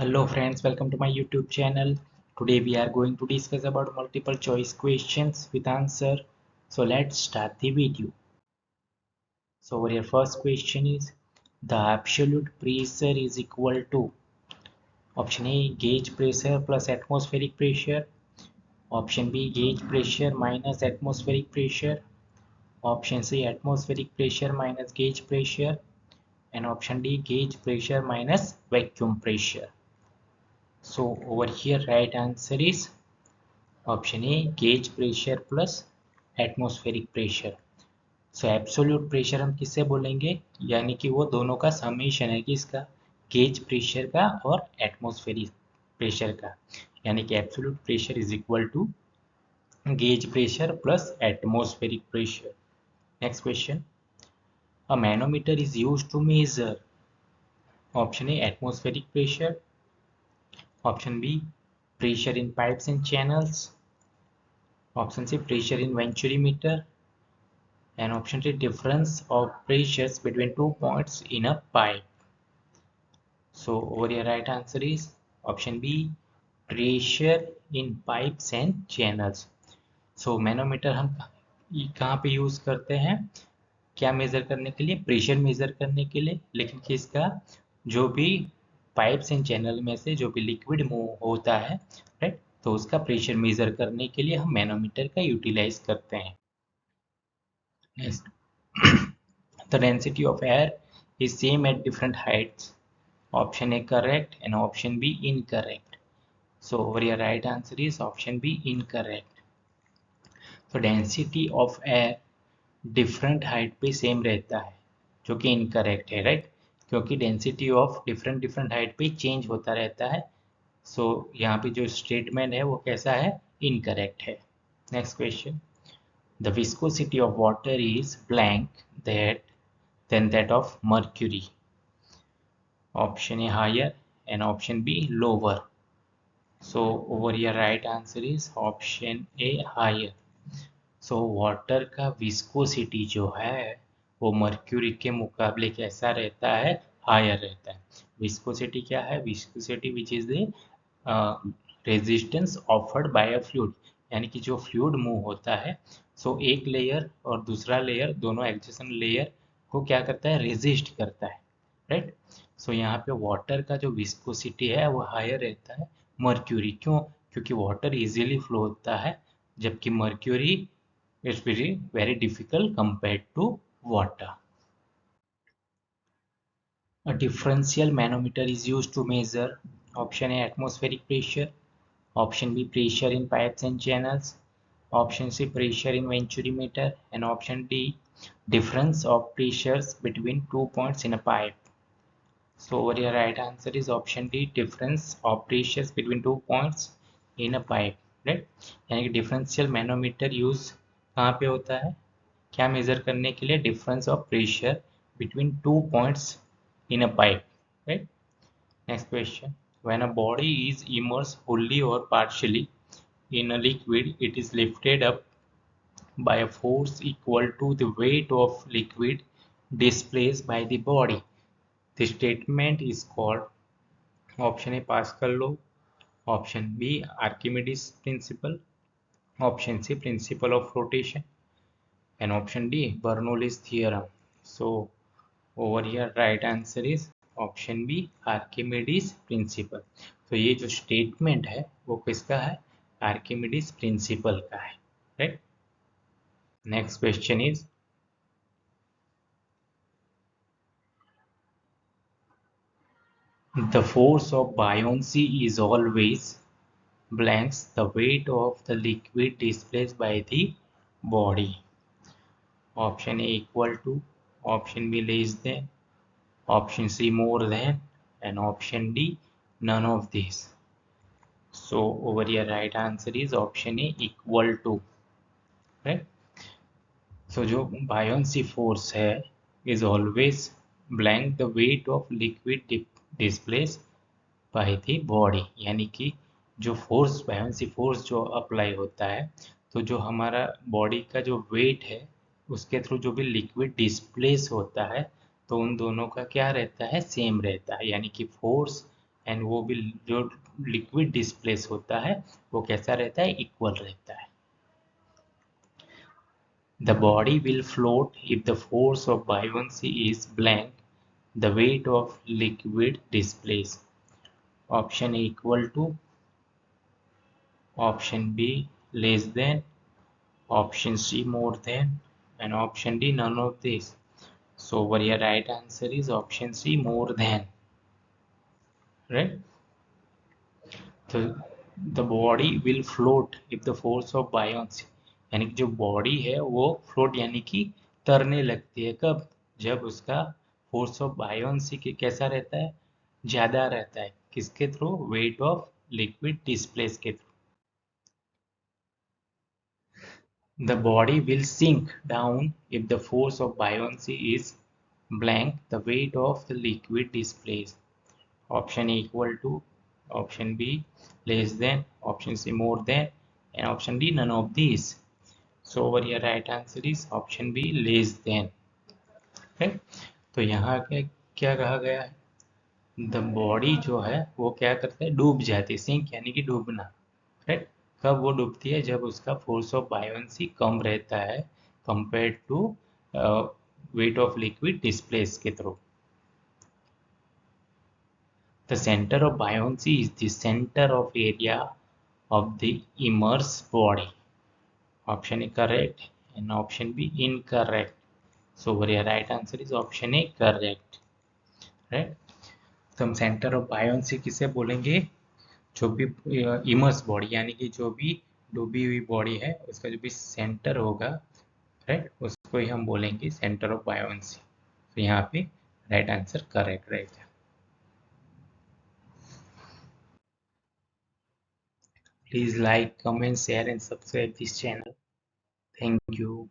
Hello friends, welcome to my YouTube channel. Today we are going to discuss about multiple choice questions with answer. So let's start the video. So your first question is the absolute pressure is equal to option A gauge pressure plus atmospheric pressure, option B gauge pressure minus atmospheric pressure, option C atmospheric pressure minus gauge pressure, and option D gauge pressure minus vacuum pressure. So over here right answer is option A gauge pressure plus atmospheric pressure. So absolute pressure हम किससे बोलेंगे, यानी कि वो दोनों का summation है कि इसका गेज प्रेशर का और एटमॉस्फेरिक प्रेशर का, यानी कि absolute pressure is equal to gauge pressure plus atmospheric pressure. Next question, a manometer is used to measure option a atmospheric pressure, option b pressure in pipes and channels, option C pressure in venturimeter, and option D difference of pressures between 2 points in a pipe. So over here right answer is option B pressure in pipes and channels. So manometer हम कहाँ पे use करते हैं, क्या major करने के लिए, pressure measure करने के लिए, लेकिन किसका, जो भी पाइप्स एंड चैनल में से जो भी लिक्विड मूव होता है, राइट, तो उसका प्रेशर मेजर करने के लिए हम मैनोमीटर का यूटिलाइज करते हैं. Next, the density of air is same at different heights. Option A correct and option B incorrect. So over here right answer is option B incorrect. So density of air different height पे same रहता है, जो कि incorrect है, right? क्योंकि density of different height पे change होता रहता है. So यहाँ पे जो statement है वो कैसा है, incorrect है. Next question, the viscosity of water is blank than that of mercury. Option A higher and option B lower. So over here right answer is option A higher. So water का viscosity जो है वो mercury के मुकाबले कैसा रहता है, higher रहता है. Viscosity क्या है, viscosity which is the resistance offered by a fluid, यानी कि जो फ्लूइड मूव होता है, सो एक लेयर और दूसरा लेयर दोनों एडजेसेंट लेयर को क्या करता है, रेजिस्ट करता है, राइट. सो यहाँ पे वाटर का जो विस्कोसिटी है वो हायर रहता है मर्क्यूरी. क्यों, क्योंकि वाटर इजीली फ्लो होता है, जबकि mercury is very very difficult compared to water. A differential manometer is used to measure option A atmospheric pressure, option B pressure in pipes and channels, option C pressure in venturimeter, and option D difference of pressures between 2 points in a pipe. So over here right answer is option D difference of pressures between 2 points in a pipe, right. यानी कि differential manometer use कहाँ पे होता है, क्या major करने के लिए, difference of pressure between 2 points in a pipe, right. Next question, when a body is immersed wholly or partially in a liquid, it is lifted up by a force equal to the weight of liquid displaced by the body. The statement is called option A Pascal law, option B Archimedes principle, option C principle of flotation, and option D Bernoulli's theorem. So over here right answer is option b Archimedes principle. तो ये जो statement है वो किसका है, Archimedes principle का है, right. Next question is the force of buoyancy is always blanks the weight of the liquid displaced by the body. Option a equal to, option b less than, option C more than, and option D none of these. So over here right answer is option A equal to, right. So जो buoyancy force है is always blank the weight of liquid displaced by the body, यानी कि जो force buoyancy force जो apply होता है, तो जो हमारा बॉडी का जो वेट है उसके थ्रू जो भी लिक्विड डिस्प्लेस होता है, तो उन दोनों का क्या रहता है, सेम रहता है, यानी कि फोर्स एंड वो भी जो लिक्विड डिस्प्लेस होता है वो कैसा रहता है, इक्वल रहता है। The body will float if the force of buoyancy is blank, the weight of liquid displaced. Option A equal to, option B less than, option C more than, and option D none of this. So what your right answer is option C more than, right? तो the body will float if the force of buoyancy, यानी कि जो body है वो float यानी कि तरने लगती है कब, जब उसका फोर्स ऑफ बायोन्सी के कैसा रहता है, ज़्यादा रहता है, किसके through, weight of liquid displace के through. The body will sink down if the force of buoyancy is blank, the weight of the liquid displaced. Option A equal to, option B less than, option C more than, and option D none of these. So over here right answer is option B less than. Okay? तो यहाँ क्या क्या कहा गया है, the body जो है वो क्या करता है, डूब जाती है, सिंक यानी कि डूबना, राइट। कब वो डूबती है, जब उसका फोर्स ऑफ बायोन्सी कम रहता है compare to weight of liquid displace के थ्रू। The center of buoyancy is the center of area of the immersed body. Option A correct and option B incorrect. So your right answer is option A correct. Right? तो हम centre of buoyancy किसे बोलेंगे, जो भी immerse body यानी कि जो भी डूबी हुई बॉडी है उसका जो भी सेंटर होगा, राइट, उसको ही हम बोलेंगे सेंटर ऑफ बायोन्सी। तो यहाँ पे राइट आंसर करेक्ट रहेगा। Please like, comment, share and subscribe this channel. Thank you.